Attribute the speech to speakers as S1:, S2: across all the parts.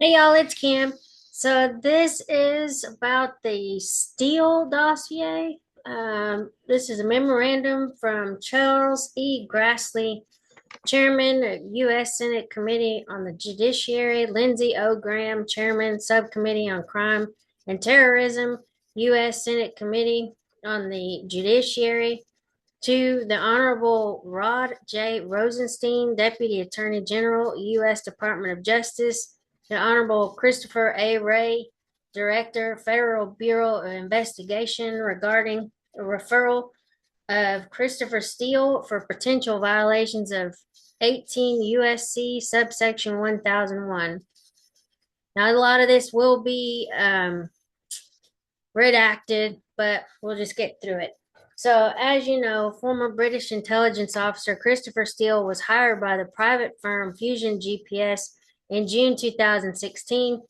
S1: Hey y'all, it's Kim. So this is about the Steele dossier. This is a memorandum from Charles E. Grassley, Chairman of U.S. Senate Committee on the Judiciary, Lindsey O. Graham, Chairman, Subcommittee on Crime and Terrorism, U.S. Senate Committee on the Judiciary, to the Honorable Rod J. Rosenstein, Deputy Attorney General, U.S. Department of Justice, the Honorable Christopher A. Wray, Director, Federal Bureau of Investigation, regarding a referral of Christopher Steele for potential violations of 18 USC subsection 1001. Now, a lot of this will be redacted, but we'll just get through it. So, as you know, former British intelligence officer Christopher Steele was hired by the private firm Fusion GPS in June 2016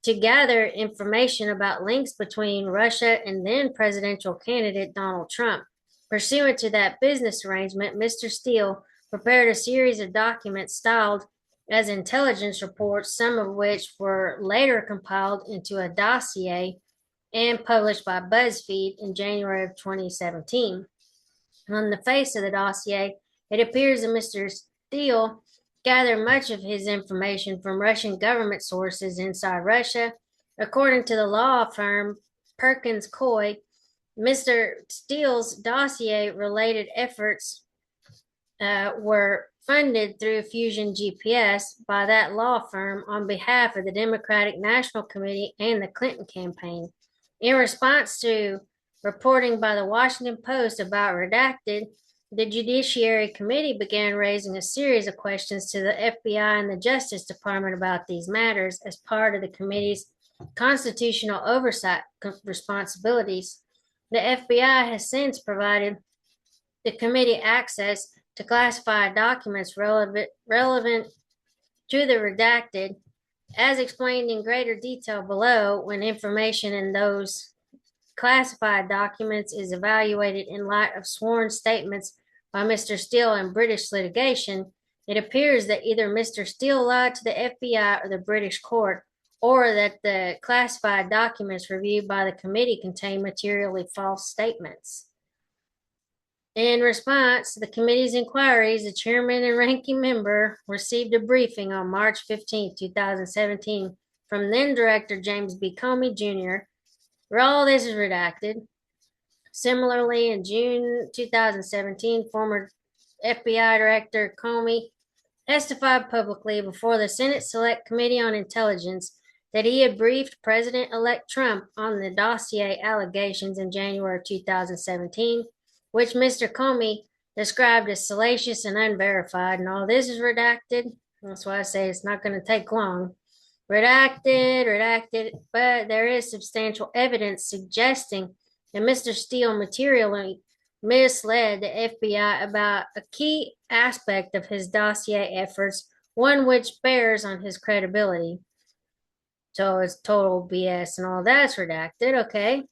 S1: to gather information about links between Russia and then presidential candidate Donald Trump. Pursuant to that business arrangement, Mr. Steele prepared a series of documents styled as intelligence reports, some of which were later compiled into a dossier and published by BuzzFeed in January of 2017. On the face of the dossier, it appears that Mr. Steele gathered much of his information from Russian government sources inside Russia. According to the law firm Perkins Coie, Mr. Steele's dossier related efforts were funded through Fusion GPS by that law firm on behalf of the Democratic National Committee and the Clinton campaign. In response to reporting by the Washington Post about redacted, the Judiciary Committee began raising a series of questions to the FBI and the Justice Department about these matters as part of the committee's constitutional oversight responsibilities. The FBI has since provided the committee access to classified documents relevant to the redacted, as explained in greater detail below. When information in those classified documents is evaluated in light of sworn statements by Mr. Steele in British litigation, it appears that either Mr. Steele lied to the FBI or the British court, or that the classified documents reviewed by the committee contain materially false statements. In response to the committee's inquiries, the chairman and ranking member received a briefing on March 15, 2017, from then Director James B. Comey Jr., where all this is redacted. Similarly, in June 2017, former FBI Director Comey testified publicly before the Senate Select Committee on Intelligence that he had briefed President-elect Trump on the dossier allegations in January 2017, which Mr. Comey described as salacious and unverified, and all this is redacted. That's why I say it's not going to take long. Redacted, but there is substantial evidence suggesting that Mr. Steele materially misled the FBI about a key aspect of his dossier efforts, one which bears on his credibility. So it's total BS and all that's redacted, okay?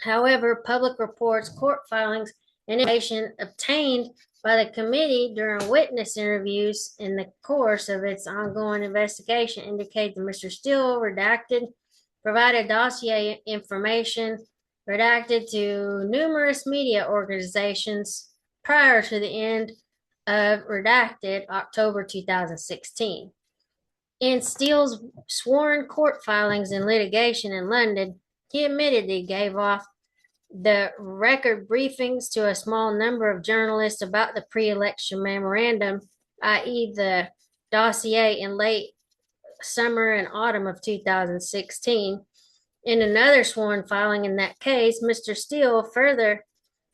S1: However, public reports, court filings, and information obtained by the committee during witness interviews in the course of its ongoing investigation indicate that Mr. Steele provided dossier information redacted to numerous media organizations prior to the end of redacted October 2016. In Steele's sworn court filings and litigation in London, he admitted that he gave off the record briefings to a small number of journalists about the pre-election memorandum, i.e. the dossier, in late summer and autumn of 2016. In another sworn filing in that case, Mr. Steele further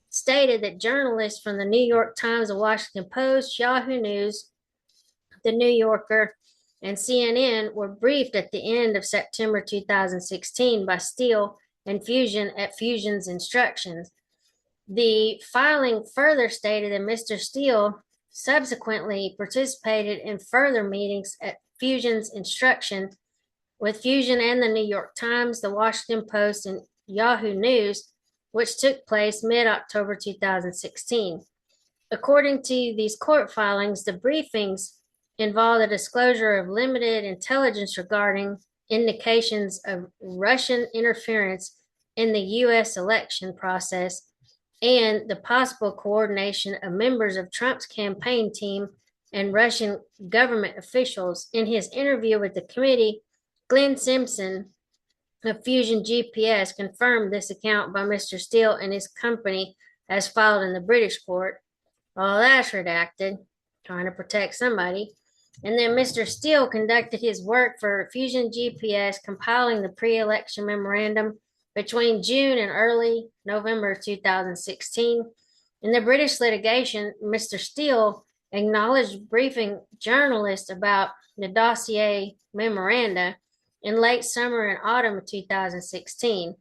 S1: stated that journalists from the New York Times, the Washington Post, Yahoo News, the New Yorker, and CNN were briefed at the end of September 2016 by Steele and Fusion at Fusion's instructions. The filing further stated that Mr. Steele subsequently participated in further meetings at Fusion's instruction with Fusion and the New York Times, the Washington Post, and Yahoo News, which took place mid-October 2016. According to these court filings, the briefings involved the disclosure of limited intelligence regarding indications of Russian interference in the U.S. election process and the possible coordination of members of Trump's campaign team and Russian government officials. In his interview with the committee, Glenn Simpson of Fusion GPS confirmed this account by Mr. Steele and his company as filed in the British court. Well, that's redacted, trying to protect somebody. And then Mr. Steele conducted his work for Fusion GPS, compiling the pre-election memorandum between June and early November 2016. In the British litigation, Mr. Steele acknowledged briefing journalists about the dossier memoranda in late summer and autumn of 2016.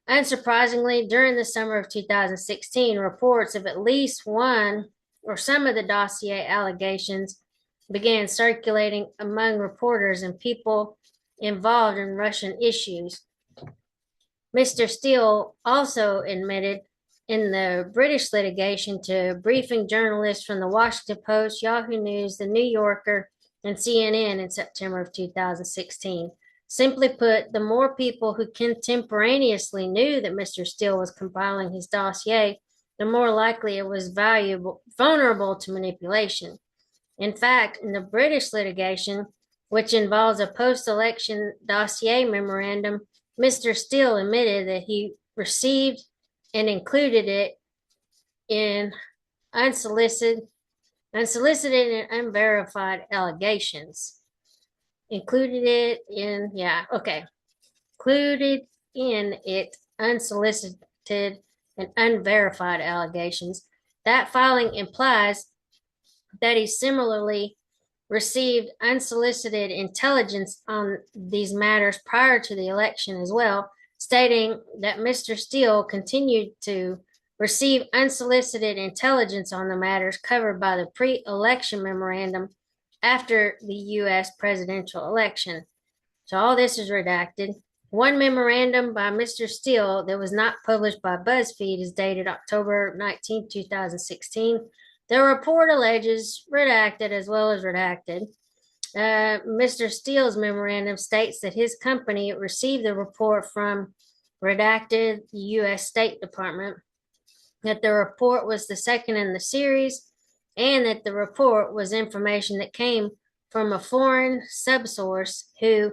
S1: Unsurprisingly, during the summer of 2016, reports of at least one or some of the dossier allegations began circulating among reporters and people involved in Russian issues. Mr. Steele also admitted in the British litigation to briefing journalists from the Washington Post, Yahoo News, the New Yorker, and CNN in September of 2016. Simply put, the more people who contemporaneously knew that Mr. Steele was compiling his dossier, the more likely it was vulnerable to manipulation. In fact, in the British litigation, which involves a post-election dossier memorandum, Mr. Steele admitted that he received and included it in unsolicited and unverified allegations. Included in it unsolicited and unverified allegations. That filing implies that he similarly received unsolicited intelligence on these matters prior to the election as well, stating that Mr. Steele continued to receive unsolicited intelligence on the matters covered by the pre-election memorandum after the U.S. presidential election. So all this is redacted. One memorandum by Mr. Steele that was not published by BuzzFeed is dated October 19, 2016. The report alleges redacted as well as redacted. Mr. Steele's memorandum states that his company received the report from redacted U.S. State Department, that the report was the second in the series, and that the report was information that came from a foreign subsource who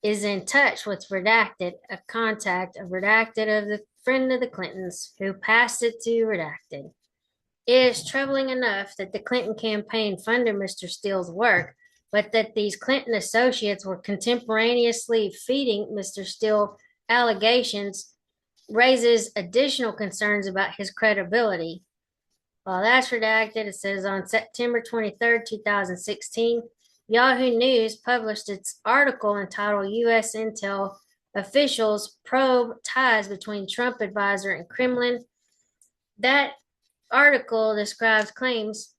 S1: is in touch with redacted, a contact of redacted of the friend of the Clintons who passed it to redacted. It is troubling enough that the Clinton campaign funded Mr. Steele's work, but that these Clinton associates were contemporaneously feeding Mr. Steele allegations raises additional concerns about his credibility. While that's redacted, it says on September 23rd, 2016, Yahoo News published its article entitled U.S. Intel Officials Probe Ties Between Trump Advisor and Kremlin. That article describes claims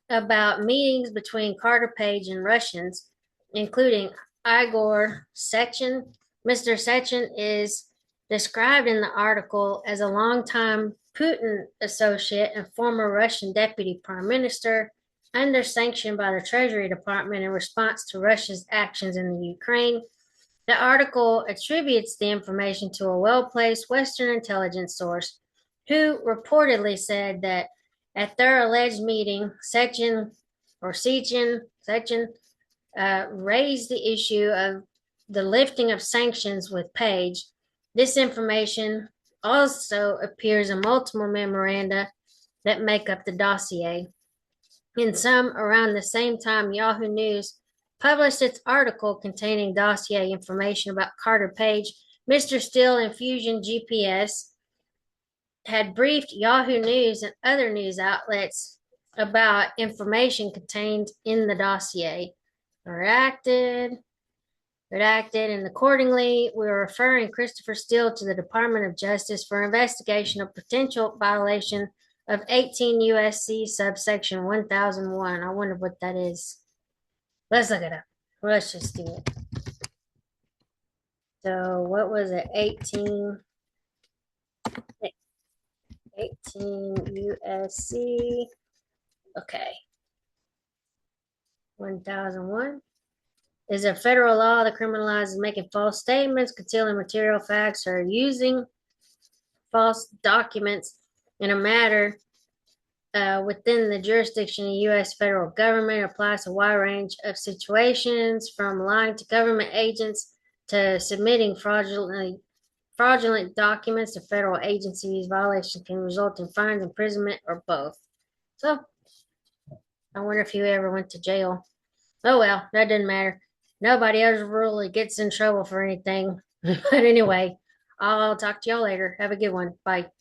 S1: about meetings between Carter Page and Russians, including Igor Sechin. Mr. Sechin is described in the article as a longtime Putin associate and former Russian deputy prime minister under sanction by the Treasury Department in response to Russia's actions in the Ukraine. The article attributes the information to a well-placed Western intelligence source who reportedly said that at their alleged meeting, Sechin raised the issue of the lifting of sanctions with Page. This information also appears in multiple memoranda that make up the dossier. In some, around the same time, Yahoo News published its article containing dossier information about Carter Page. Mr. Steele and Fusion GPS had briefed Yahoo News and other news outlets about information contained in the dossier. Redacted, and accordingly, we are referring Christopher Steele to the Department of Justice for investigation of potential violation of 18 U.S.C. subsection 1001. I wonder what that is. Let's look it up. Let's just do it. So what was it? 18 U.S.C. Okay. 1001 is a federal law that criminalizes making false statements, concealing material facts, or using false documents in a matter within the jurisdiction of the U.S. federal government. Applies to a wide range of situations, from lying to government agents to submitting fraudulent documents to federal agencies. Violations can result in fines, imprisonment, or both. So, I wonder if you ever went to jail. Oh well, that doesn't matter. Nobody ever really gets in trouble for anything. But anyway, I'll talk to y'all later. Have a good one. Bye.